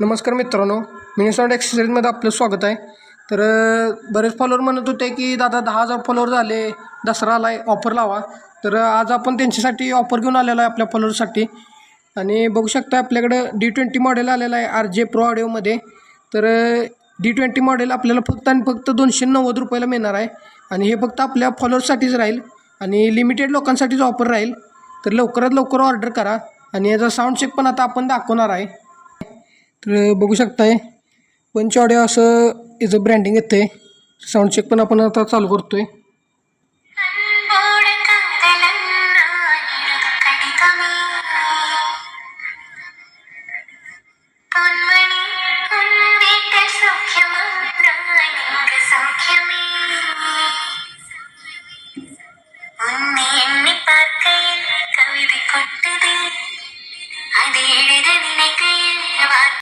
नमस्कार मित्रांनो, मिनिसॉन्ट एक्सरसाइजमध्ये आपलं स्वागत आहे. तर बरेच फॉलोअर म्हणत होते की दादा 10,000 फॉलोअर झाले, दसरा आला आहे, ऑफर लावा. तर आज आपण त्यांच्यासाठी ऑफर घेऊन आलेलो आहे आपल्या फॉलोअरसाठी. आणि बघू शकता आपल्याकडं D20 मॉडेल आलेलं आहे RJ प्रो ऑडिओमध्ये. तर D20 मॉडेल आपल्याला फक्त आणि फक्त 290 रुपयाला मिळणार आहे. आणि हे फक्त आपल्या फॉलोअरसाठीच राहील आणि लिमिटेड लोकांसाठीच ऑफर राहील. तर लवकरात लवकर ऑर्डर करा. आणि याचा साऊंड चेक पण आता आपण दाखवणार आहे. तर बघू शकताय पंच ऑडिओ असं याचं ब्रँडिंग येते. साऊंड चेक पण आपण आता चालू करतोय.